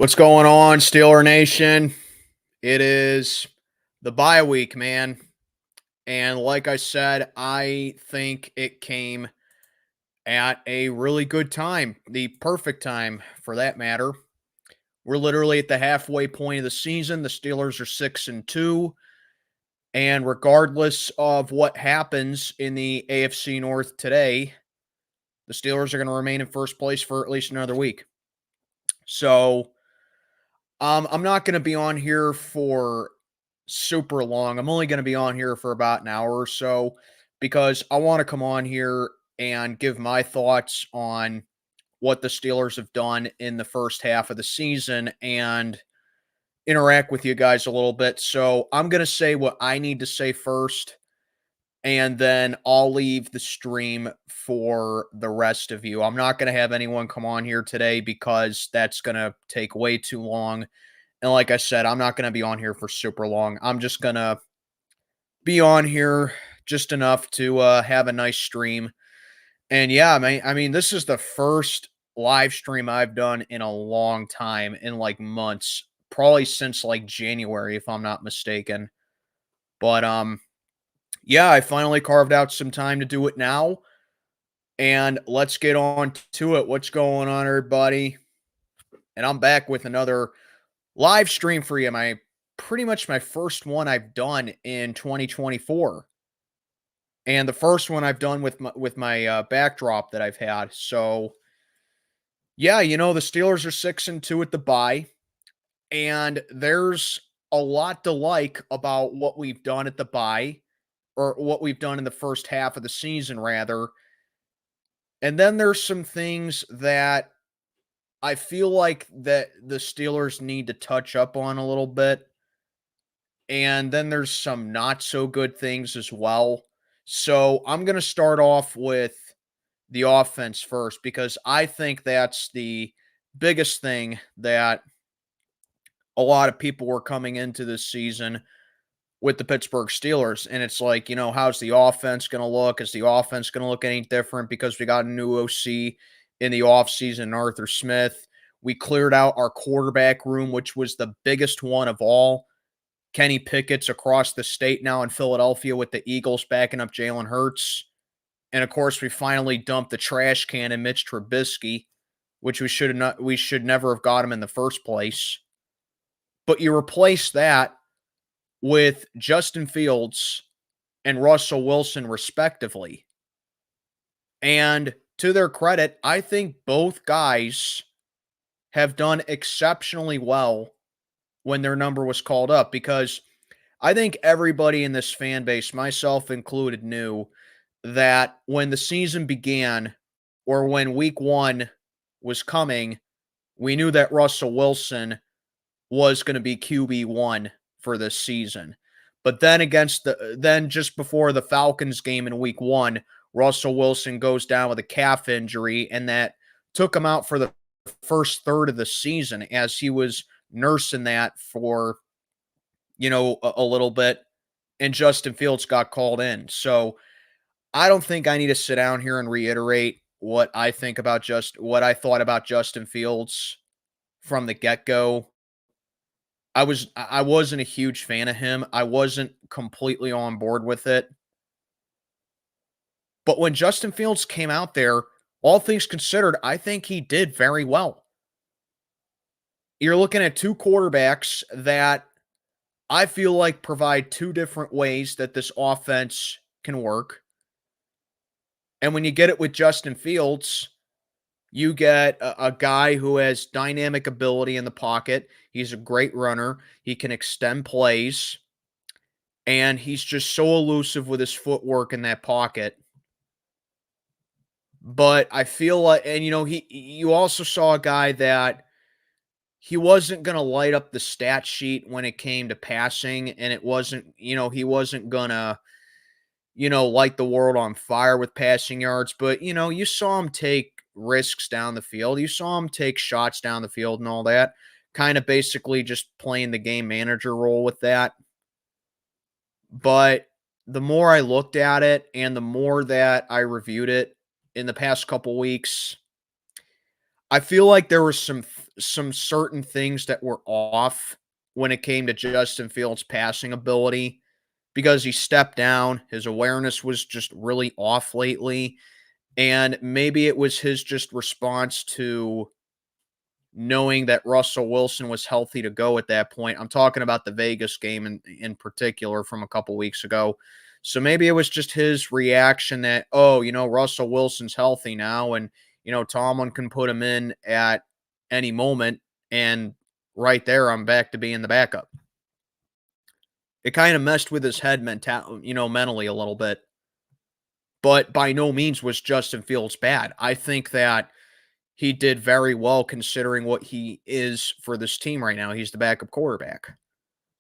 What's going on, Steeler Nation? It is the bye week, man. And like I said, I think it came at a really good time, the perfect time for that matter. We're literally at the halfway point of the season. The Steelers are 6-2. And regardless of what happens in the AFC North today, the Steelers are going to remain in first place for at least another week. So, I'm not going to be on here for super long. I'm only going to be on here for about an hour or so because I want to come on here and give my thoughts on what the Steelers have done in the first half of the season and interact with you guys a little bit. So I'm going to say what I need to say first, and then I'll leave the stream for the rest of you. I'm not going to have anyone come on here today because that's going to take way too long. And like I said, I'm not going to be on here for super long. I'm just going to be on here just enough to have a nice stream. And yeah, I mean, this is the first live stream I've done in a long time, in like months, probably since like January, if I'm not mistaken. But yeah, I finally carved out some time to do it now. And let's get on to it. What's going on, everybody? And I'm back with another live stream for you. Pretty much my first one I've done in 2024. And the first one I've done with my backdrop that I've had. So yeah, the Steelers are 6-2 at the bye. And there's a lot to like about what we've done at the bye, or what we've done in the first half of the season, rather. And then there's some things that I feel like that the Steelers need to touch up on a little bit. And then there's some not so good things as well. So I'm going to start off with the offense first because I think that's the biggest thing that a lot of people were coming into this season with the Pittsburgh Steelers. And it's like, how's the offense going to look? Is the offense going to look any different because we got a new OC in the offseason, Arthur Smith? We cleared out our quarterback room, which was the biggest one of all. Kenny Pickett's across the state now in Philadelphia with the Eagles backing up Jalen Hurts. And of course, we finally dumped the trash can in Mitch Trubisky, which we should never have got him in the first place. But you replace that with Justin Fields and Russell Wilson, respectively. And to their credit, I think both guys have done exceptionally well when their number was called up, because I think everybody in this fan base, myself included, knew that when the season began, or when week one was coming, we knew that Russell Wilson was going to be QB1 for this season. But then just before the Falcons game in week one, Russell Wilson goes down with a calf injury, and that took him out for the first third of the season as he was nursing that for, a little bit, and Justin Fields got called in. So I don't think I need to sit down here and reiterate what I thought about Justin Fields from the get-go. I wasn't a huge fan of him. I wasn't completely on board with it. But when Justin Fields came out there, all things considered, I think he did very well. You're looking at two quarterbacks that I feel like provide two different ways that this offense can work. And when you get it with Justin Fields, you get a guy who has dynamic ability in the pocket. He's a great runner. He can extend plays. And he's just so elusive with his footwork in that pocket. But I feel like, and you also saw a guy that he wasn't going to light up the stat sheet when it came to passing. And it wasn't, he wasn't going to, light the world on fire with passing yards. But, you saw him take risks down the field. You saw him take shots down the field and all that. Kind of basically just playing the game manager role with that. But the more I looked at it and the more that I reviewed it in the past couple weeks, I feel like there were some some certain things that were off when it came to Justin Fields' passing ability because he stepped down. His awareness was just really off lately. And maybe it was his just response to knowing that Russell Wilson was healthy to go at that point. I'm talking about the Vegas game in particular from a couple weeks ago. So maybe it was just his reaction that, oh, Russell Wilson's healthy now, and Tomlin can put him in at any moment, and right there I'm back to being the backup. It kind of messed with his head mentally a little bit. But by no means was Justin Fields bad. I think that he did very well considering what he is for this team right now. He's the backup quarterback.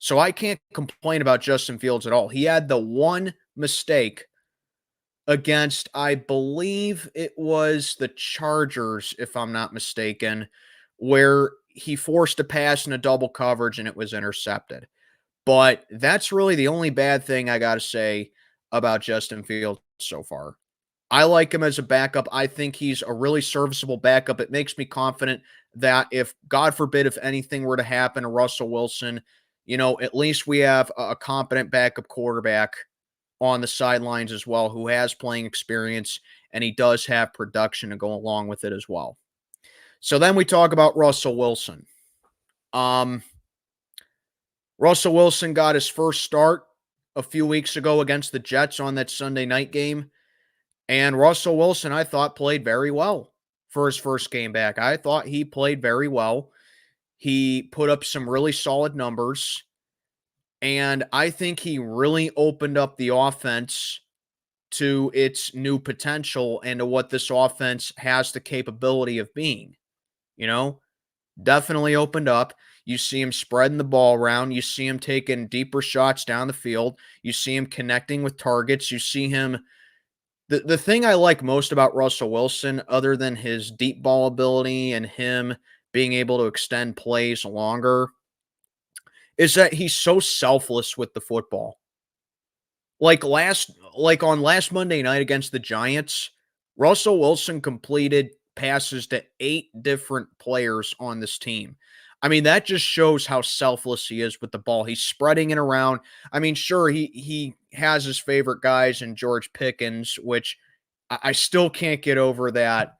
So I can't complain about Justin Fields at all. He had the one mistake against, I believe it was the Chargers, if I'm not mistaken, where he forced a pass in a double coverage and it was intercepted. But that's really the only bad thing I got to say about Justin Fields so far. I like him as a backup. I think he's a really serviceable backup. It makes me confident that if, God forbid, if anything were to happen to Russell Wilson, at least we have a competent backup quarterback on the sidelines as well who has playing experience, and he does have production to go along with it as well. So then we talk about Russell Wilson. Russell Wilson got his first start a few weeks ago against the Jets on that Sunday night game. And Russell Wilson, I thought, played very well for his first game back. I thought he played very well. He put up some really solid numbers. And I think he really opened up the offense to its new potential and to what this offense has the capability of being. Definitely opened up. You see him spreading the ball around. You see him taking deeper shots down the field. You see him connecting with targets. You see him. The thing I like most about Russell Wilson, other than his deep ball ability and him being able to extend plays longer, is that he's so selfless with the football. Like on last Monday night against the Giants, Russell Wilson completed passes to 8 different players on this team. I mean, that just shows how selfless he is with the ball. He's spreading it around. I mean, sure, he has his favorite guys in George Pickens, which I still can't get over that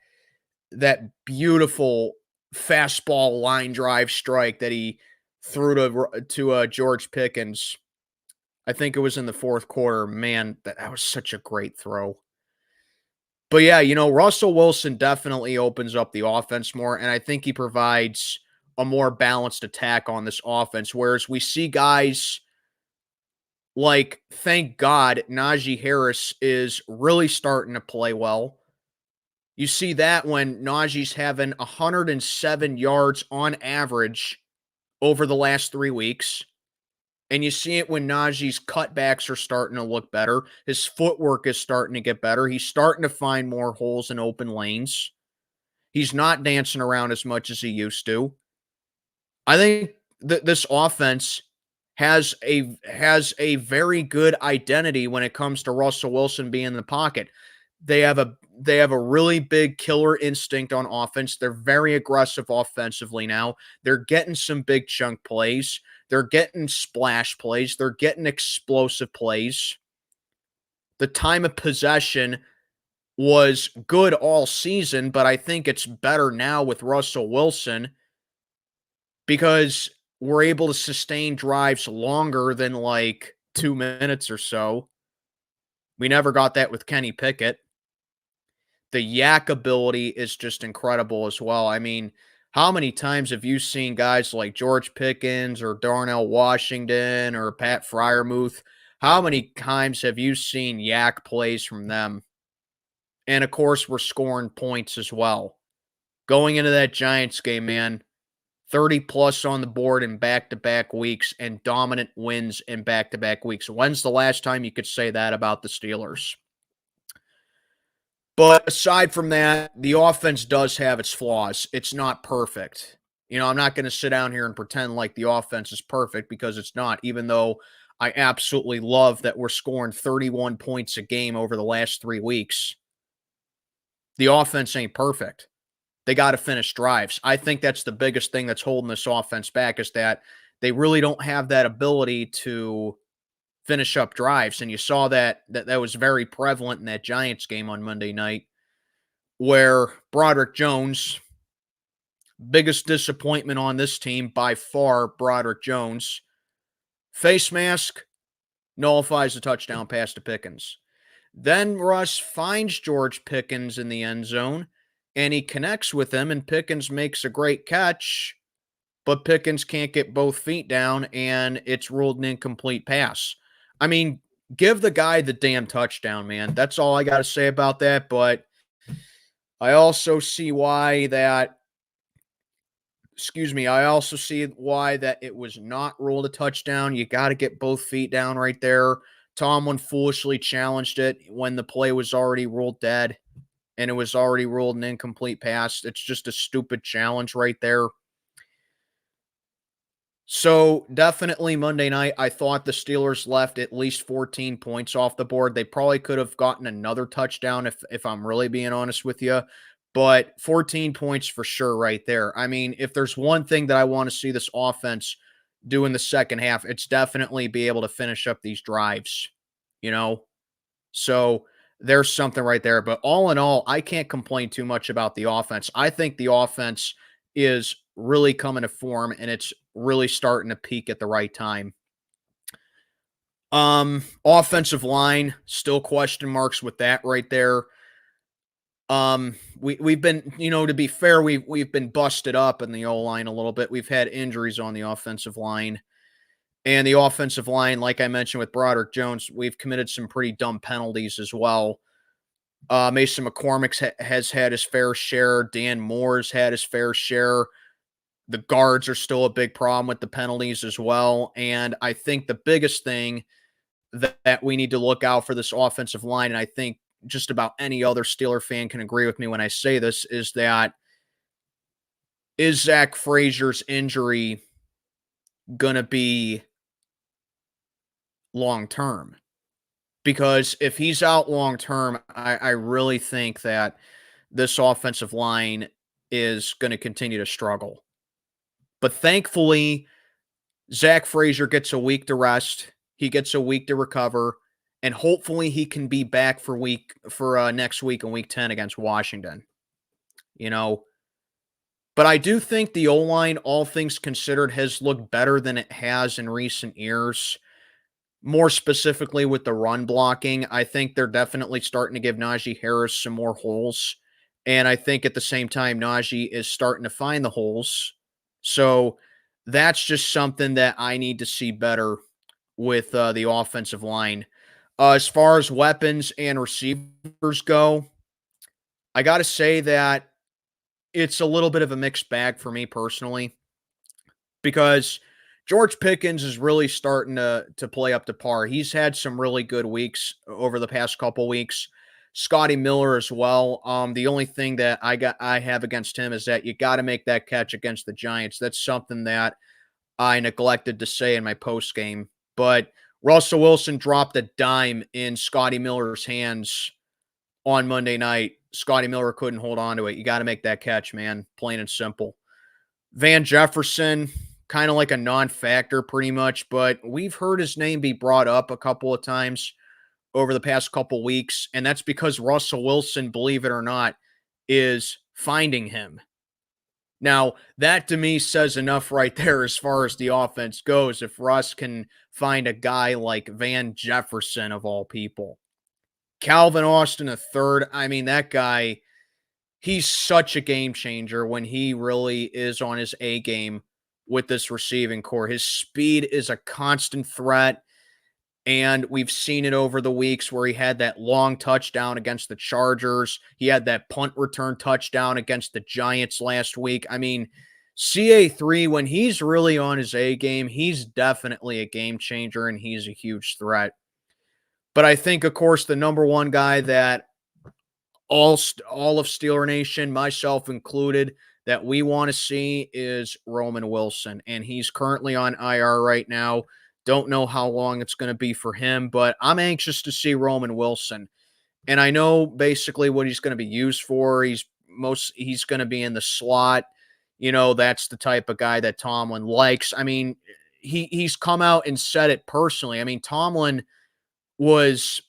beautiful fastball line drive strike that he threw to George Pickens. I think it was in the fourth quarter. Man, that was such a great throw. But yeah, Russell Wilson definitely opens up the offense more, and I think he provides a more balanced attack on this offense, whereas we see guys like, thank God, Najee Harris is really starting to play well. You see that when Najee's having 107 yards on average over the last 3 weeks. And you see it when Najee's cutbacks are starting to look better. His footwork is starting to get better. He's starting to find more holes and open lanes. He's not dancing around as much as he used to. I think that this offense has a very good identity when it comes to Russell Wilson being in the pocket. They have a really big killer instinct on offense. They're very aggressive offensively now. They're getting some big chunk plays. They're getting splash plays. They're getting explosive plays. The time of possession was good all season, but I think it's better now with Russell Wilson because we're able to sustain drives longer than like 2 minutes or so. We never got that with Kenny Pickett. The yak ability is just incredible as well. I mean, how many times have you seen guys like George Pickens or Darnell Washington or Pat Freiermuth? How many times have you seen yak plays from them? And of course, we're scoring points as well. Going into that Giants game, man, 30 plus on the board in back-to-back weeks and dominant wins in back-to-back weeks. When's the last time you could say that about the Steelers? But aside from that, the offense does have its flaws. It's not perfect. I'm not going to sit down here and pretend like the offense is perfect because it's not, even though I absolutely love that we're scoring 31 points a game over the last 3 weeks. The offense ain't perfect. They got to finish drives. I think that's the biggest thing that's holding this offense back is that they really don't have that ability to finish up drives. And you saw that was very prevalent in that Giants game on Monday night, where Broderick Jones, biggest disappointment on this team by far, Broderick Jones, face mask, nullifies a touchdown pass to Pickens. Then Russ finds George Pickens in the end zone, and he connects with him, and Pickens makes a great catch, but Pickens can't get both feet down, and it's ruled an incomplete pass. I mean, give the guy the damn touchdown, man. That's all I got to say about that, but I also see why that I also see why that it was not ruled a touchdown. You got to get both feet down right there. Tomlin foolishly challenged it when the play was already ruled dead and it was already ruled an incomplete pass. It's just a stupid challenge right there. So definitely Monday night, I thought the Steelers left at least 14 points off the board. They probably could have gotten another touchdown if I'm really being honest with you. But 14 points for sure right there. I mean, if there's one thing that I want to see this offense do in the second half, it's definitely be able to finish up these drives, you know? So there's something right there. But all in all, I can't complain too much about the offense. I think the offense is really coming to form and it's really starting to peak at the right time. Offensive line, still question marks with that right there. We've been, to be fair, we've been busted up in the O-line a little bit. We've had injuries on the offensive line. And the offensive line, like I mentioned with Broderick Jones, we've committed some pretty dumb penalties as well. Mason McCormick has had his fair share. Dan Moore's had his fair share. The guards are still a big problem with the penalties as well. And I think the biggest thing that we need to look out for this offensive line, and I think just about any other Steeler fan can agree with me when I say this, is Zach Frazier's injury going to be long-term? Because if he's out long-term, I really think that this offensive line is going to continue to struggle. But thankfully, Zach Frazier gets a week to rest. He gets a week to recover. And hopefully he can be back for next week in Week 10 against Washington. But I do think the O-line, all things considered, has looked better than it has in recent years. More specifically with the run blocking, I think they're definitely starting to give Najee Harris some more holes. And I think at the same time, Najee is starting to find the holes. So that's just something that I need to see better with the offensive line. As far as weapons and receivers go, I got to say that it's a little bit of a mixed bag for me personally, because George Pickens is really starting to play up to par. He's had some really good weeks over the past couple weeks. Scotty Miller as well. The only thing that I have against him is that you got to make that catch against the Giants. That's something that I neglected to say in my post game. But Russell Wilson dropped a dime in Scotty Miller's hands on Monday night. Scotty Miller couldn't hold on to it. You got to make that catch, man. Plain and simple. Van Jefferson, kind of like a non-factor pretty much, but we've heard his name be brought up a couple of times over the past couple weeks, and that's because Russell Wilson, believe it or not, is finding him. Now, that to me says enough right there as far as the offense goes. If Russ can find a guy like Van Jefferson, of all people. Calvin Austin III, I mean, that guy, he's such a game changer when he really is on his A game with this receiving core. His speed is a constant threat. And we've seen it over the weeks where he had that long touchdown against the Chargers. He had that punt return touchdown against the Giants last week. I mean, CA3, when he's really on his A game, he's definitely a game changer and he's a huge threat. But I think, of course, the number one guy that all of Steeler Nation, myself included, that we want to see is Roman Wilson. And he's currently on IR right now. Don't know how long it's going to be for him, but I'm anxious to see Roman Wilson. And I know basically what he's going to be used for. He's he's going to be in the slot. That's the type of guy that Tomlin likes. I mean, he's come out and said it personally. I mean, Tomlin was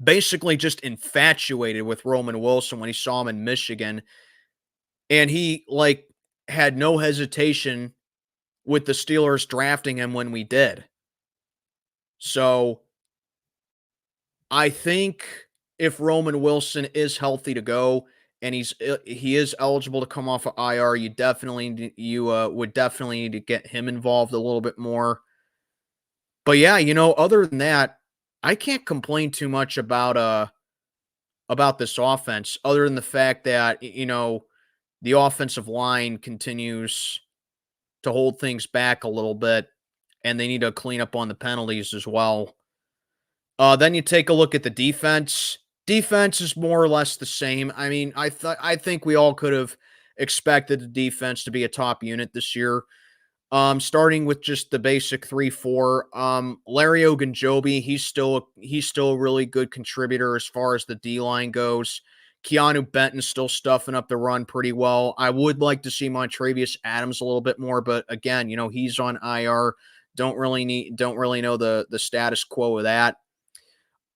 basically just infatuated with Roman Wilson when he saw him in Michigan, and he had no hesitation with the Steelers drafting him when we did. So I think if Roman Wilson is healthy to go and he is eligible to come off of IR, you would definitely need to get him involved a little bit more. But yeah, other than that, I can't complain too much about this offense, other than the fact that the offensive line continues to hold things back a little bit, and they need to clean up on the penalties as well. Then you take a look at the defense. Defense is more or less the same. I mean, I think we all could have expected the defense to be a top unit this year. Starting with just the basic 3-4. Larry Ogunjobi, he's still a really good contributor as far as the D-line goes. Keanu Benton's still stuffing up the run pretty well. I would like to see Montravius Adams a little bit more, but again, he's on IR. Don't really know the status quo of that.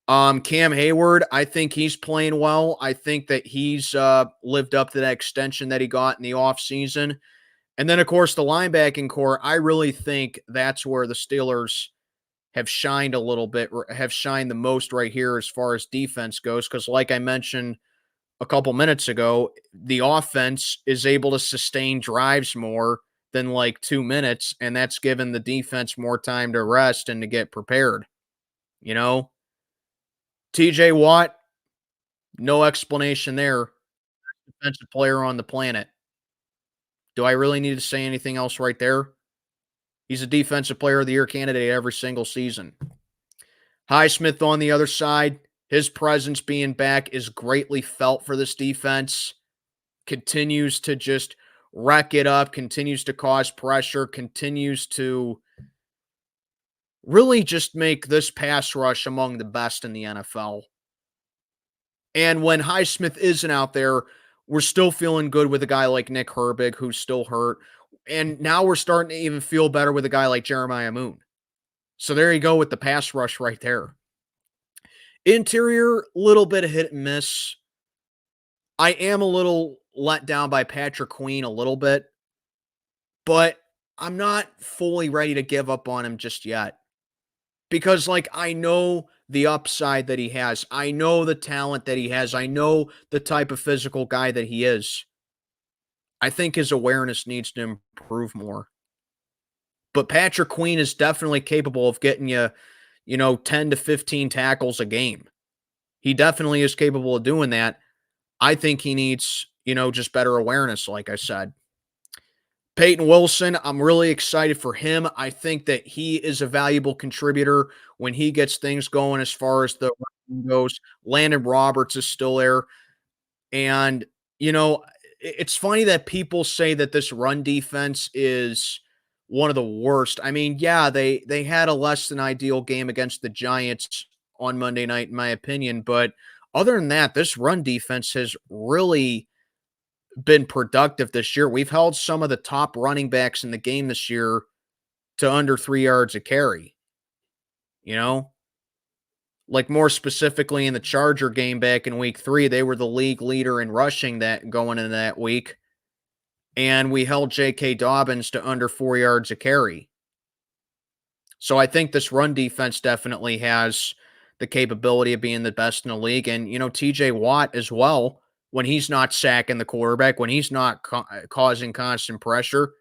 Cam Hayward, I think he's playing well. I think that he's lived up to that extension that he got in the offseason. And then, of course, the linebacking core, I really think that's where the Steelers have shined a little bit, have shined the most right here as far as defense goes. Because like I mentioned a couple minutes ago, the offense is able to sustain drives more than 2 minutes, and that's given the defense more time to rest and to get prepared. TJ Watt, no explanation there. Defensive player on the planet. Do I really need to say anything else right there? He's a defensive player of the year candidate every single season. Highsmith on the other side, his presence being back is greatly felt for this defense. Continues to just wreck it up, continues to cause pressure, continues to really just make this pass rush among the best in the NFL. And when Highsmith isn't out there, we're still feeling good with a guy like Nick Herbig, who's still hurt. And now we're starting to even feel better with a guy like Jeremiah Moon. So there you go with the pass rush right there. Interior, little bit of hit and miss. I am a little let down by Patrick Queen a little bit, but I'm not fully ready to give up on him just yet. Because, I know the upside that he has. I know the talent that he has. I know the type of physical guy that he is. I think his awareness needs to improve more. But Patrick Queen is definitely capable of getting you, 10 to 15 tackles a game. He definitely is capable of doing that. I think he needs, just better awareness, like I said. Peyton Wilson, I'm really excited for him. I think that he is a valuable contributor when he gets things going as far as the run goes. Landon Roberts is still there. And, it's funny that people say that this run defense is one of the worst. I mean, yeah, they had a less than ideal game against the Giants on Monday night, in my opinion. But other than that, this run defense has really been productive this year. We've held some of the top running backs in the game this year to under 3 yards a carry. More specifically in the Charger game back in week 3, they were the league leader in rushing that going into that week. And we held J.K. Dobbins to under 4 yards a carry. So I think this run defense definitely has the capability of being the best in the league. And, TJ Watt as well, when he's not sacking the quarterback, when he's not causing constant pressure,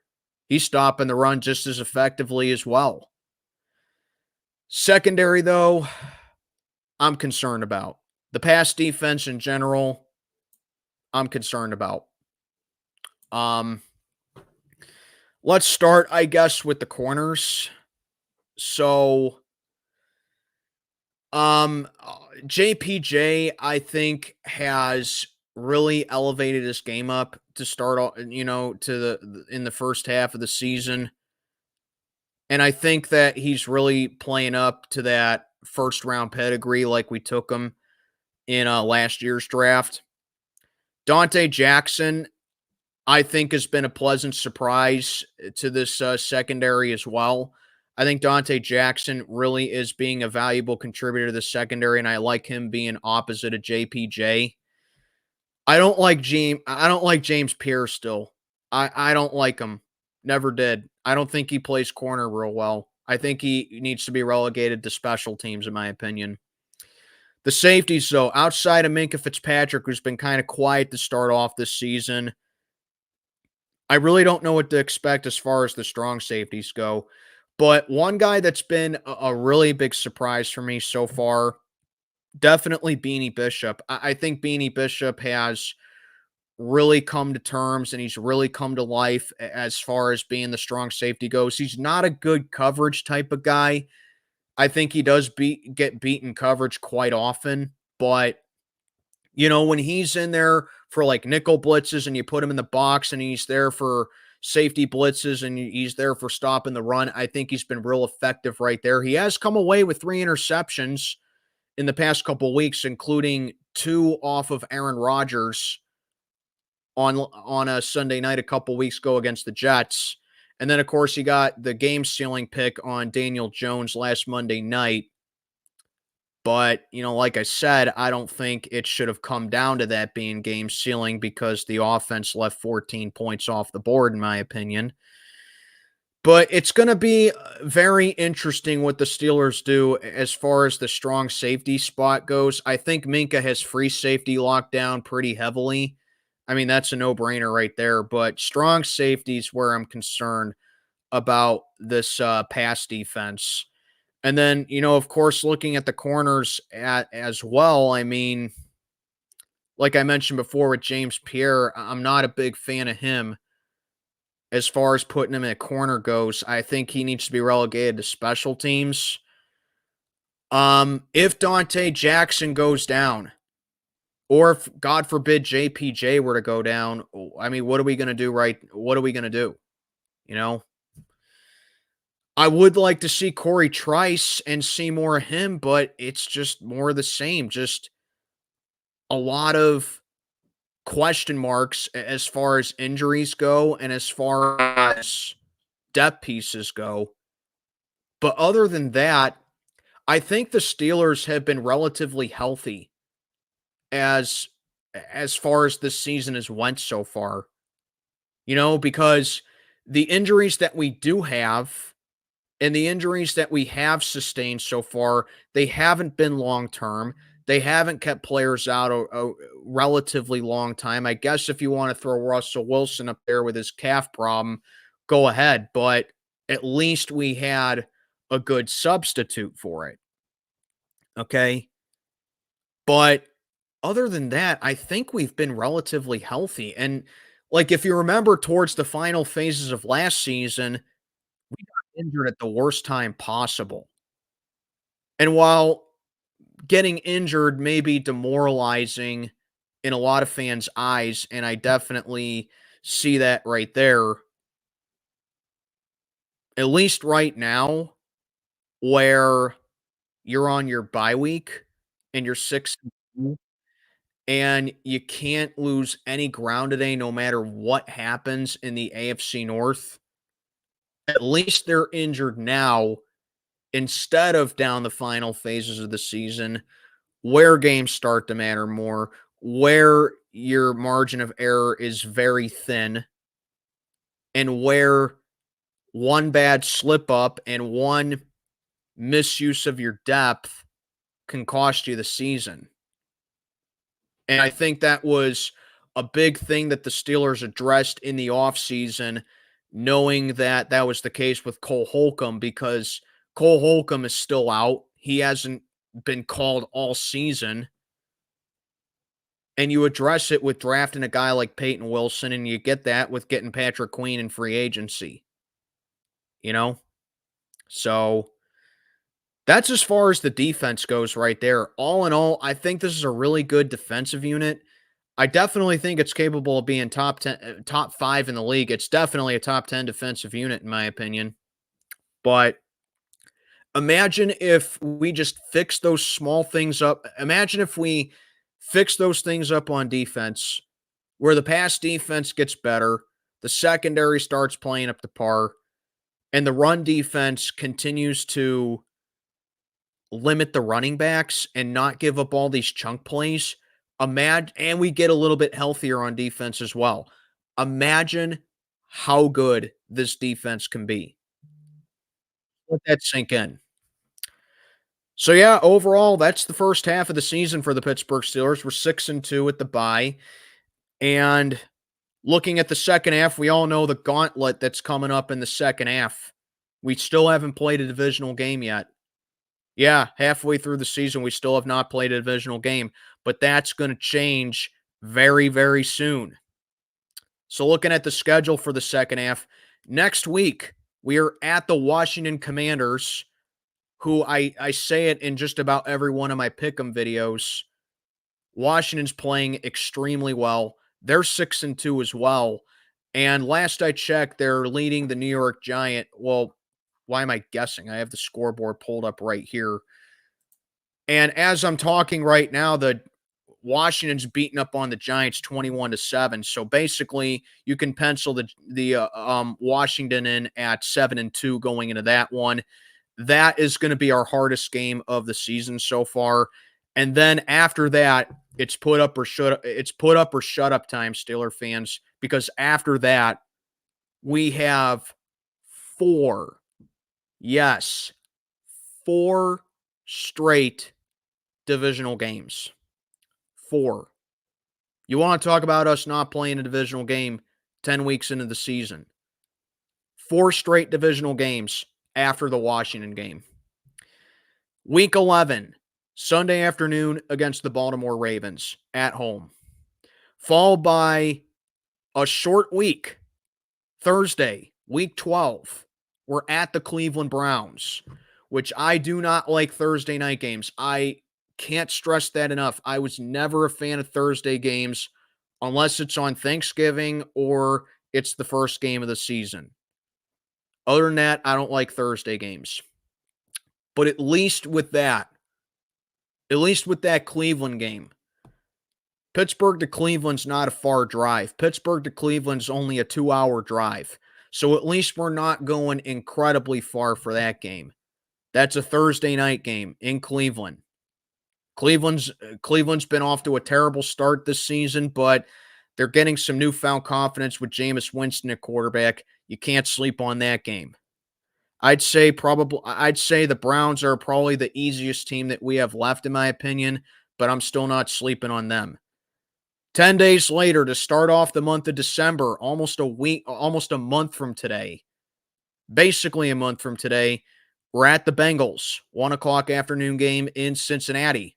he's stopping the run just as effectively as well. Secondary, though, I'm concerned about. The pass defense in general, I'm concerned about. Let's start, I guess, with the corners. So, JPJ, I think, has really elevated his game up to start off, in the first half of the season. And I think that he's really playing up to that first round pedigree like we took him in last year's draft. Dante Jackson, I think, has been a pleasant surprise to this secondary as well. I think Dante Jackson really is being a valuable contributor to the secondary, and I like him being opposite of JPJ. I don't like James Pierce still. I don't like him. Never did. I don't think he plays corner real well. I think he needs to be relegated to special teams, in my opinion. The safeties, though, outside of Minkah Fitzpatrick, who's been kind of quiet to start off this season, I really don't know what to expect as far as the strong safeties go. But one guy that's been a really big surprise for me so far, definitely Beanie Bishop. I think Beanie Bishop has really come to terms and he's really come to life as far as being the strong safety goes. He's not a good coverage type of guy. I think he does get beaten coverage quite often, but when he's in there for like nickel blitzes and you put him in the box and he's there for safety blitzes and he's there for stopping the run, I think he's been real effective right there. He has come away with 3 interceptions in the past couple of weeks, including 2 off of Aaron Rodgers on a Sunday night a couple weeks ago against the Jets. And then, of course, he got the game-sealing pick on Daniel Jones last Monday night. But, like I said, I don't think it should have come down to that being game-sealing because the offense left 14 points off the board, in my opinion. But it's going to be very interesting what the Steelers do as far as the strong safety spot goes. I think Minkah has free safety locked down pretty heavily. I mean, that's a no-brainer right there. But strong safety is where I'm concerned about this pass defense. And then, of course, looking at the corners as well, I mean, like I mentioned before with James Pierre, I'm not a big fan of him as far as putting him in a corner goes. I think he needs to be relegated to special teams. If Dante Jackson goes down, or if, God forbid, JPJ were to go down, I mean, what are we going to do, right? What are we going to do? I would like to see Corey Trice and see more of him, but it's just more of the same. Just a lot of question marks as far as injuries go and as far as depth pieces go. But other than that, I think the Steelers have been relatively healthy as far as this season has went so far. Because the injuries that we do have and the injuries that we have sustained so far, they haven't been long-term. They haven't kept players out a relatively long time. I guess if you want to throw Russell Wilson up there with his calf problem, go ahead. But at least we had a good substitute for it. Okay. But other than that, I think we've been relatively healthy. And like, if you remember towards the final phases of last season, we got injured at the worst time possible. And while getting injured may be demoralizing in a lot of fans' eyes, and I definitely see that right there, at least right now, where you're on your bye week and you're 6-2 and you can't lose any ground today no matter what happens in the AFC North, at least they're injured now instead of down the final phases of the season where games start to matter more, where your margin of error is very thin, and where one bad slip up and one misuse of your depth can cost you the season. And I think that was a big thing that the Steelers addressed in the offseason, knowing that that was the case with Cole Holcomb, because Cole Holcomb is still out. He hasn't been called all season. And you address it with drafting a guy like Peyton Wilson, and you get that with getting Patrick Queen in free agency. So that's as far as the defense goes right there. All in all, I think this is a really good defensive unit. I definitely think it's capable of being top 10, top 5 in the league. It's definitely a top 10 defensive unit, in my opinion. But imagine if we just fix those small things up. Imagine if we fix those things up on defense where the pass defense gets better, the secondary starts playing up to par, and the run defense continues to limit the running backs and not give up all these chunk plays. And we get a little bit healthier on defense as well. Imagine how good this defense can be. Let that sink in. So yeah, overall, that's the first half of the season for the Pittsburgh Steelers. We're 6-2 at the bye. And looking at the second half, we all know the gauntlet that's coming up in the second half. We still haven't played a divisional game yet. Yeah, halfway through the season, we still have not played a divisional game, but that's going to change very, very soon. So looking at the schedule for the second half, next week, we are at the Washington Commanders, who I say it in just about every one of my pick'em videos. Washington's playing extremely well. They're 6-2 as well. And last I checked, they're leading the New York Giant. Well, why am I guessing? I have the scoreboard pulled up right here. And as I'm talking right now, the Washington's beating up on the Giants 21-7. So basically, you can pencil the Washington in at 7-2 going into that one. That is going to be our hardest game of the season so far. And then after that, it's put up or shut up time, Steeler fans, because after that, we have four straight divisional games. 4. You want to talk about us not playing a divisional game 10 weeks into the season. 4 straight divisional games after the Washington game. Week 11, Sunday afternoon against the Baltimore Ravens at home. Followed by a short week, Thursday, week 12. We're at the Cleveland Browns, which I do not like Thursday night games. I can't stress that enough. I was never a fan of Thursday games unless it's on Thanksgiving or it's the first game of the season. Other than that, I don't like Thursday games. But at least with that Cleveland game, Pittsburgh to Cleveland's not a far drive. Pittsburgh to Cleveland's only a 2-hour drive. So at least we're not going incredibly far for that game. That's a Thursday night game in Cleveland. Cleveland's been off to a terrible start this season, but they're getting some newfound confidence with Jameis Winston at quarterback. You can't sleep on that game. I'd say the Browns are probably the easiest team that we have left, in my opinion, but I'm still not sleeping on them. 10 days later, to start off the month of December, almost a month from today, basically a month from today, we're at the Bengals, 1 o'clock afternoon game in Cincinnati.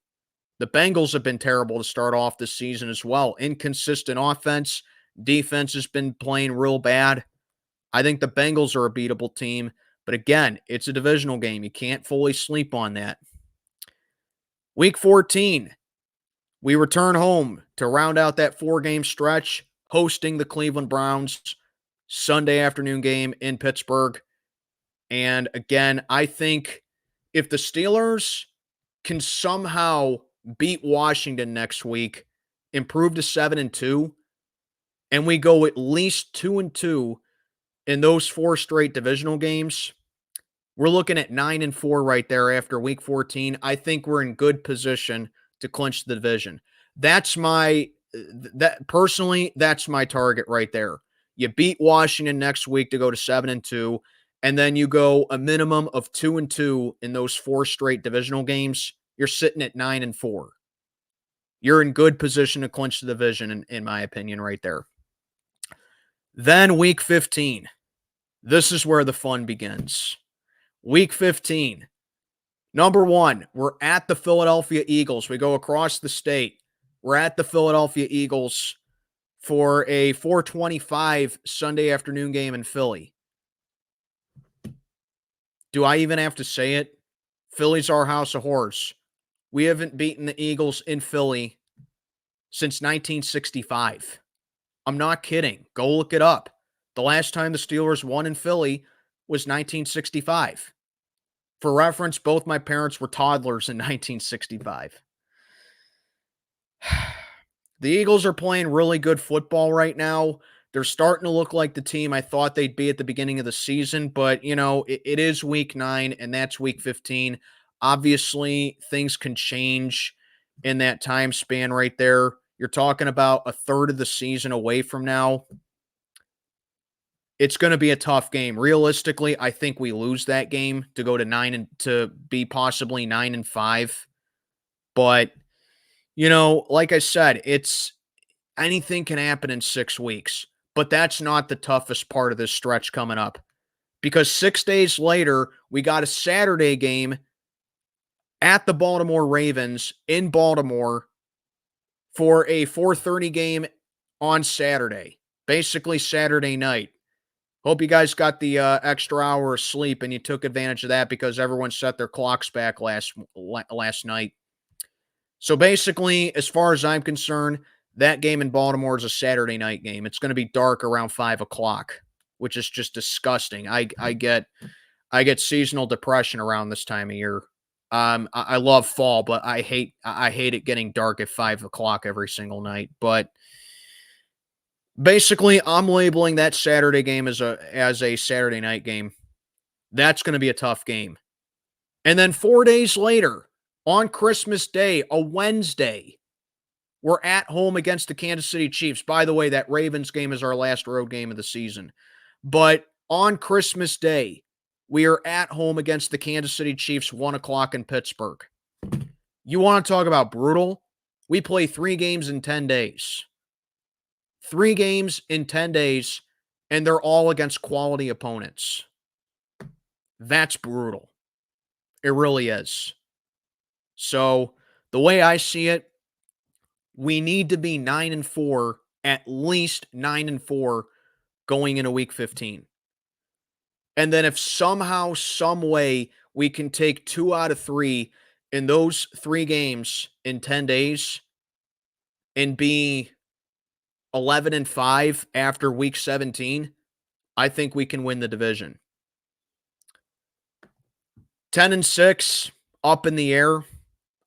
The Bengals have been terrible to start off this season as well. Inconsistent offense. Defense has been playing real bad. I think the Bengals are a beatable team. But again, it's a divisional game. You can't fully sleep on that. Week 14, we return home to round out that 4-game stretch, hosting the Cleveland Browns. Sunday afternoon game in Pittsburgh. And again, I think if the Steelers can somehow beat Washington next week, improve to 7-2, and we go at least 2-2 in those 4 straight divisional games, we're looking at 9-4 right there after week 14. I think we're in good position to clinch the division. That's my target right there. You beat Washington next week to go to 7-2, and then you go a minimum of 2-2 in those 4 straight divisional games. You're sitting at 9-4. You're in good position to clinch the division, in my opinion, right there. Then week 15. This is where the fun begins. Week 15. Number 1, we're at the Philadelphia Eagles. We go across the state. We're at the Philadelphia Eagles for a 4:25 Sunday afternoon game in Philly. Do I even have to say it? Philly's our house of horrors. We haven't beaten the Eagles in Philly since 1965. I'm not kidding. Go look it up. The last time the Steelers won in Philly was 1965. For reference, both my parents were toddlers in 1965. The Eagles are playing really good football right now. They're starting to look like the team I thought they'd be at the beginning of the season, but it is week 9 and that's week 15. Obviously, things can change in that time span right there. You're talking about a third of the season away from now. It's going to be a tough game. Realistically, I think we lose that game to go to 9 and to be possibly 9-5. But, like I said, it's anything can happen in 6 weeks. But that's not the toughest part of this stretch coming up. Because 6 days later, we got a Saturday game at the Baltimore Ravens in Baltimore for a 4:30 game on Saturday. Basically Saturday night. Hope you guys got the extra hour of sleep and you took advantage of that because everyone set their clocks back last night. So basically, as far as I'm concerned, that game in Baltimore is a Saturday night game. It's going to be dark around 5 o'clock, which is just disgusting. I get seasonal depression around this time of year. I love fall, but I hate it getting dark at 5 o'clock every single night. But basically, I'm labeling that Saturday game as a Saturday night game. That's going to be a tough game. And then 4 days later, on Christmas Day, a Wednesday, we're at home against the Kansas City Chiefs. By the way, that Ravens game is our last road game of the season. But on Christmas Day, we are at home against the Kansas City Chiefs, 1 o'clock in Pittsburgh. You want to talk about brutal? We play 3 games in 10 days. 3 games in 10 days, and they're all against quality opponents. That's brutal. It really is. So, the way I see it, we need to be 9-4, at least 9-4 going into week 15. And then if somehow, some way, we can take 2 out of 3 in those 3 games in 10 days and be 11-5 after week 17, I think we can win the division. 10-6, up in the air.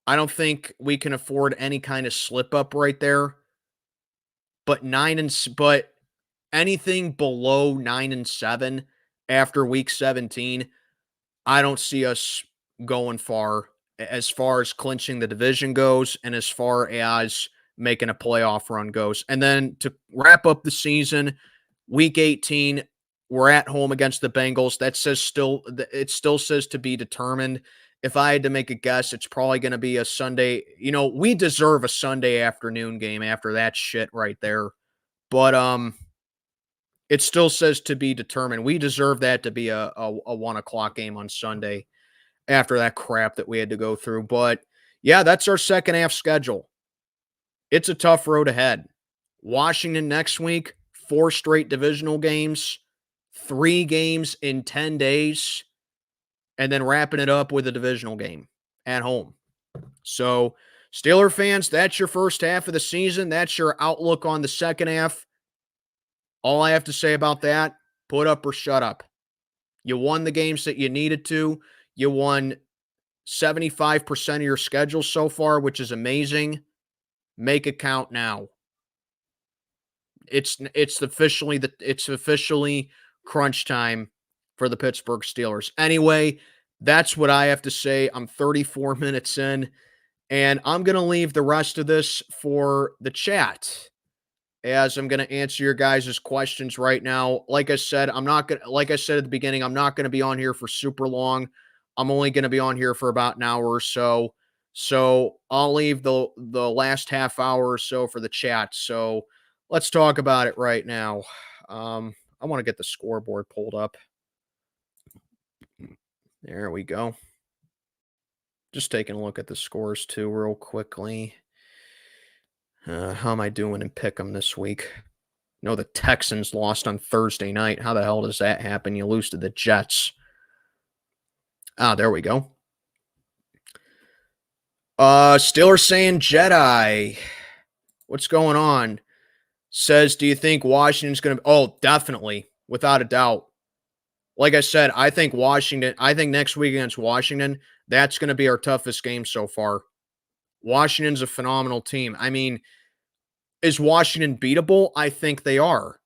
I don't think we can afford any kind of slip up right there. But anything below 9-7 after week 17, I don't see us going far as clinching the division goes and as far as making a playoff run goes. And then to wrap up the season, week 18, we're at home against the Bengals. It still says to be determined. If I had to make a guess, it's probably going to be a Sunday. We deserve a Sunday afternoon game after that shit right there. But it still says to be determined. We deserve that to be a 1 o'clock game on Sunday after that crap that we had to go through. But yeah, that's our second half schedule. It's a tough road ahead. Washington next week, 4 straight divisional games, 3 games in 10 days, and then wrapping it up with a divisional game at home. So, Steeler fans, that's your first half of the season. That's your outlook on the second half. All I have to say about that, put up or shut up. You won the games that you needed to. You won 75% of your schedule so far, which is amazing. Make it count now. It's officially crunch time for the Pittsburgh Steelers. Anyway, that's what I have to say. I'm 34 minutes in, and I'm going to leave the rest of this for the chat, as I'm going to answer your guys' questions right now. Like I said, like I said at the beginning, I'm not going to be on here for super long. I'm only going to be on here for about an hour or so. So I'll leave the last half hour or so for the chat. So let's talk about it right now. I want to get the scoreboard pulled up. There we go. Just taking a look at the scores too real quickly. How am I doing in Pick'em this week? The Texans lost on Thursday night. How the hell does that happen? You lose to the Jets. There we go. Steelers saying Jedi. What's going on? Says, do you think Washington's going to... Oh, definitely. Without a doubt. Like I said, I think next week against Washington, that's going to be our toughest game so far. Washington's a phenomenal team. I mean, Is Washington beatable? I think they are,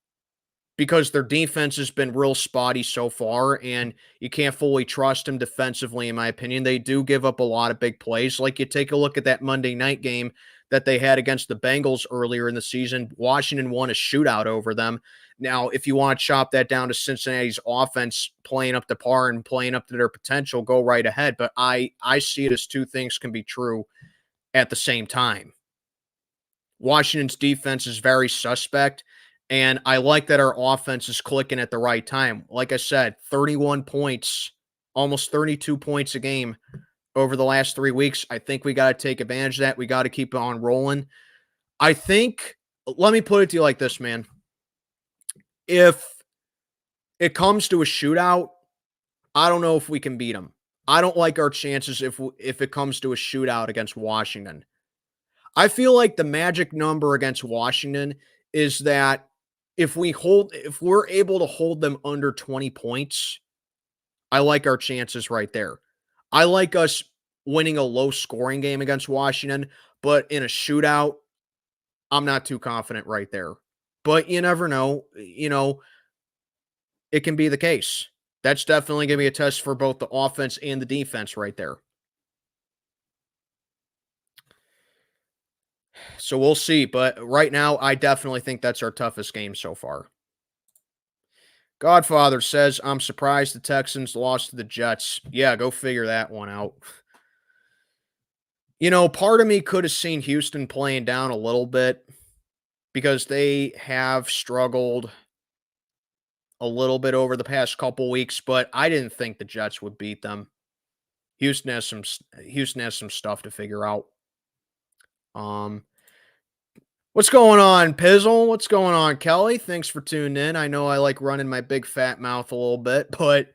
because their defense has been real spotty so far, and you can't fully trust them defensively, in my opinion. They do give up a lot of big plays. Like, you take a look at that Monday night game that they had against the Bengals earlier in the season. Washington won a shootout over them. Now, if you want to chop that down to Cincinnati's offense playing up to par and playing up to their potential, go right ahead. But I see it as two things can be true at the same time. Washington's defense is very suspect, and I like that our offense is clicking at the right time. Like I said, 31 points, almost 32 points a game over the last 3 weeks. I think we got to take advantage of that. We got to keep on rolling. I think, let me put it to you like this, man. If it comes to a shootout, I don't know if we can beat them. I don't like our chances if it comes to a shootout against Washington. I feel like the magic number against Washington is that if we're able to hold them under 20 points, I like our chances right there. I like us winning a low scoring game against Washington, but in a shootout, I'm not too confident right there. But you never know, it can be the case. That's definitely going to be a test for both the offense and the defense right there. So we'll see. But right now, I definitely think that's our toughest game so far. Godfather says, I'm surprised the Texans lost to the Jets. Yeah, go figure that one out. Part of me could have seen Houston playing down a little bit because they have struggled a little bit over the past couple weeks, but I didn't think the Jets would beat them. Houston has some stuff to figure out. What's going on, Pizzle? What's going on, Kelly? Thanks for tuning in. I know I like running my big fat mouth a little bit, but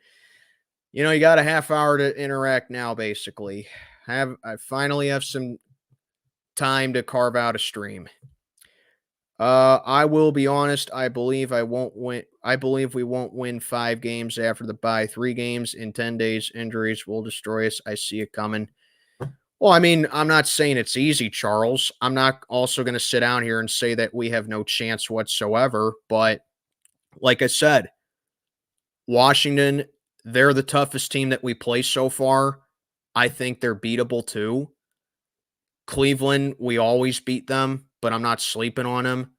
you got a half hour to interact now, basically. I finally have some time to carve out a stream. I will be honest. I believe I won't win. I believe we won't win 5 games after the bye. 3 games in 10 days. Injuries will destroy us. I see it coming. Well, I mean, I'm not saying it's easy, Charles. I'm not also going to sit down here and say that we have no chance whatsoever. But like I said, Washington, they're the toughest team that we play so far. I think they're beatable too. Cleveland, we always beat them, but I'm not sleeping on them.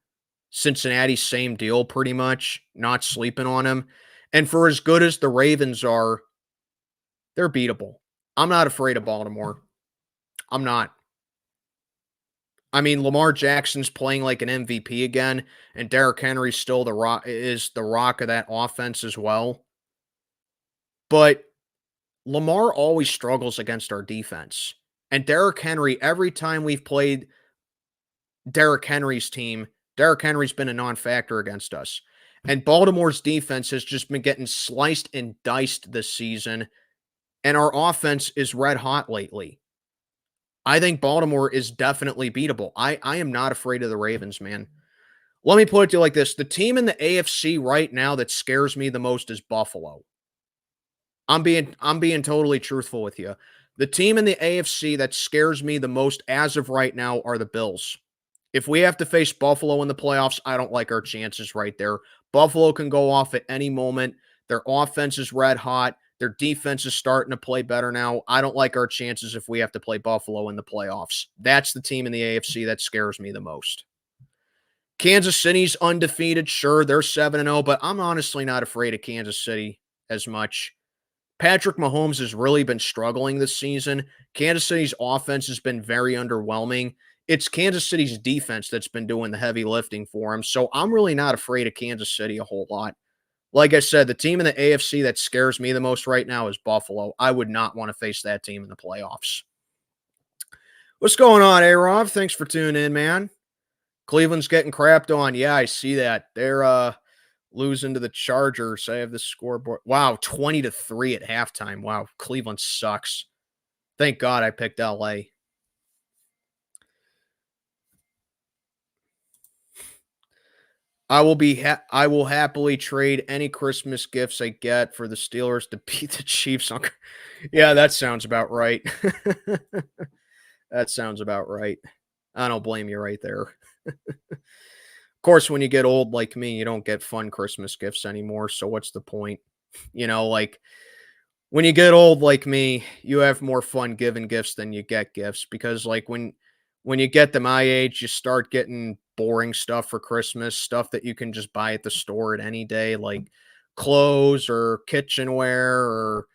Cincinnati, same deal pretty much. Not sleeping on them. And for as good as the Ravens are, they're beatable. I'm not afraid of Baltimore. I'm not. I mean, Lamar Jackson's playing like an MVP again, and Derrick Henry still is the rock of that offense as well. But Lamar always struggles against our defense. And Derrick Henry, every time we've played Derrick Henry's team, Derrick Henry's been a non-factor against us. And Baltimore's defense has just been getting sliced and diced this season, and our offense is red hot lately. I think Baltimore is definitely beatable. I am not afraid of the Ravens, man. Let me put it to you like this. The team in the AFC right now that scares me the most is Buffalo. I'm being totally truthful with you. The team in the AFC that scares me the most as of right now are the Bills. If we have to face Buffalo in the playoffs, I don't like our chances right there. Buffalo can go off at any moment. Their offense is red hot. Their defense is starting to play better now. I don't like our chances if we have to play Buffalo in the playoffs. That's the team in the AFC that scares me the most. Kansas City's undefeated. Sure, they're 7-0, but I'm honestly not afraid of Kansas City as much. Patrick Mahomes has really been struggling this season. Kansas City's offense has been very underwhelming. It's Kansas City's defense that's been doing the heavy lifting for him. So I'm really not afraid of Kansas City a whole lot. Like I said, the team in the AFC that scares me the most right now is Buffalo. I would not want to face that team in the playoffs. What's going on, A-Rob? Thanks for tuning in, man. Cleveland's getting crapped on. Yeah, I see that. They're losing to the Chargers. I have the scoreboard. Wow, 20-3 at halftime. Wow, Cleveland sucks. Thank God I picked LA. I will happily trade any Christmas gifts I get for the Steelers to beat the Chiefs. Yeah, that sounds about right. That sounds about right. I don't blame you right there. Of course, when you get old like me, you don't get fun Christmas gifts anymore. So what's the point? Like when you get old like me, you have more fun giving gifts than you get gifts because like when you get to my age, you start getting boring stuff for Christmas, stuff that you can just buy at the store at any day, like clothes or kitchenware or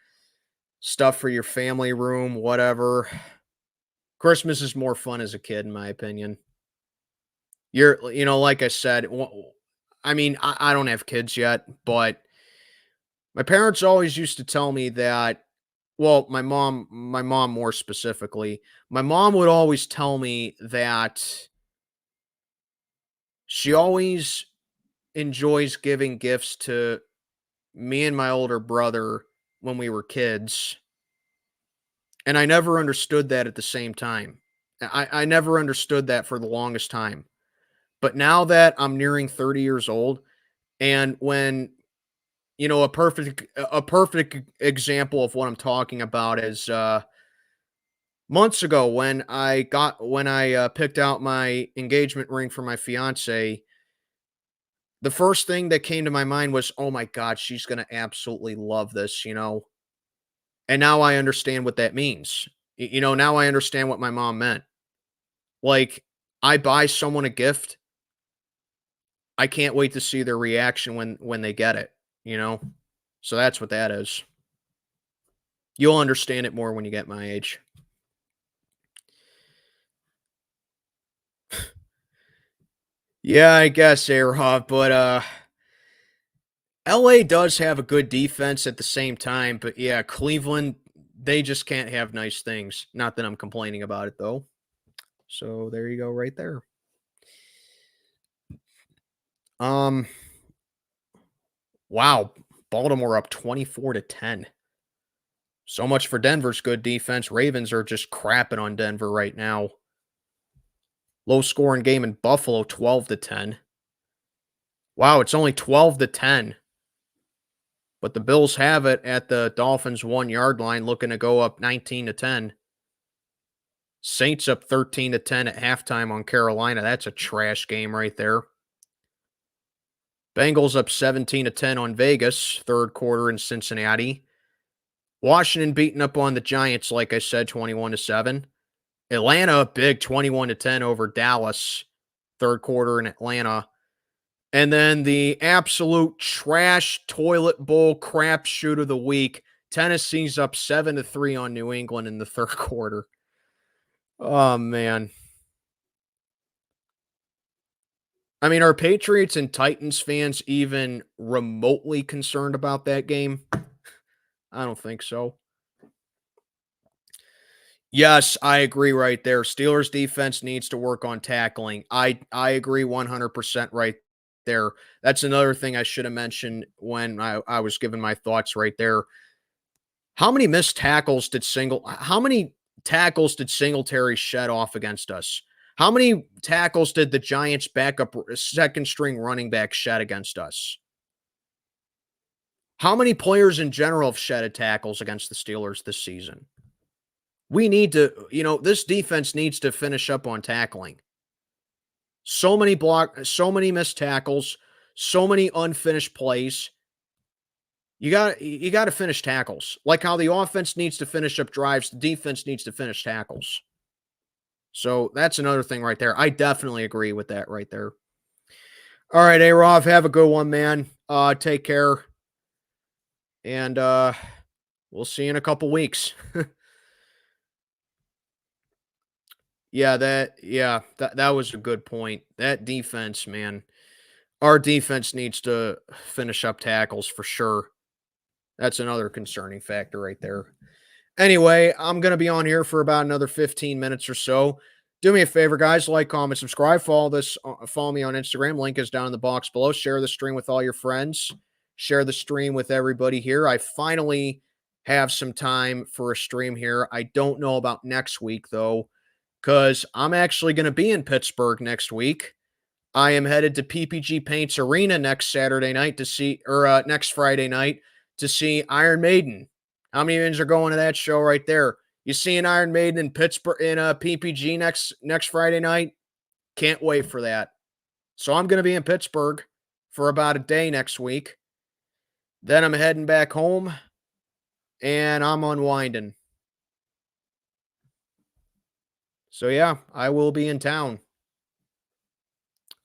stuff for your family room, whatever. Christmas is more fun as a kid, in my opinion. Like I said, I mean, I don't have kids yet, but my parents always used to tell me that, well, my mom more specifically, my mom would always tell me that she always enjoys giving gifts to me and my older brother when we were kids. And I never understood that at the same time. I never understood that for the longest time. But now that I'm nearing 30 years old, and when a perfect example of what I'm talking about is months ago when I picked out my engagement ring for my fiance. The first thing that came to my mind was, "Oh my god, she's gonna absolutely love this." And now I understand what that means. Now I understand what my mom meant. Like, I buy someone a gift, I can't wait to see their reaction when they get it, you know? So that's what that is. You'll understand it more when you get my age. Yeah, I guess, A-Rob, but, LA does have a good defense at the same time, but yeah, Cleveland, they just can't have nice things. Not that I'm complaining about it though. So there you go right there. Um wow, Baltimore up 24-10. So much for Denver's good defense. Ravens are just crapping on Denver right now. Low scoring game in Buffalo 12-10. Wow, it's only 12-10. But the Bills have it at the Dolphins 1 yard line, looking to go up 19-10. Saints up 13-10 at halftime on Carolina. That's a trash game right there. Bengals up 17-10 on Vegas, third quarter in Cincinnati. Washington beating up on the Giants, like I said, 21-7. Atlanta big 21-10 over Dallas, third quarter in Atlanta. And then the absolute trash toilet bowl crapshoot of the week. Tennessee's up 7-3 on New England in the third quarter. Oh man. I mean, are Patriots and Titans fans even remotely concerned about that game? I don't think so. Yes, I agree right there. Steelers defense needs to work on tackling. I agree 100% right there. That's another thing I should have mentioned when I was giving my thoughts right there. How many tackles did Singletary shed off against us? How many tackles did the Giants backup second string running back shed against us? How many players in general have shedded tackles against the Steelers this season? This defense needs to finish up on tackling. So many missed tackles, so many unfinished plays. You got to finish tackles. Like how the offense needs to finish up drives, the defense needs to finish tackles. So that's another thing right there. I definitely agree with that right there. All right, A-Rov, have a good one, man. Take care. And we'll see you in a couple weeks. That was a good point. That defense, man. Our defense needs to finish up tackles for sure. That's another concerning factor right there. Anyway, I'm going to be on here for about another 15 minutes or so. Do me a favor, guys. Like, comment, subscribe. Follow me on Instagram. Link is down in the box below. Share the stream with all your friends. Share the stream with everybody here. I finally have some time for a stream here. I don't know about next week, though, because I'm actually going to be in Pittsburgh next week. I am headed to PPG Paints Arena next Friday night to see Iron Maiden. How many fans are going to that show right there? You see an Iron Maiden in Pittsburgh in PPG next Friday night? Can't wait for that. So I'm going to be in Pittsburgh for about a day next week. Then I'm heading back home and I'm unwinding. So yeah, I will be in town.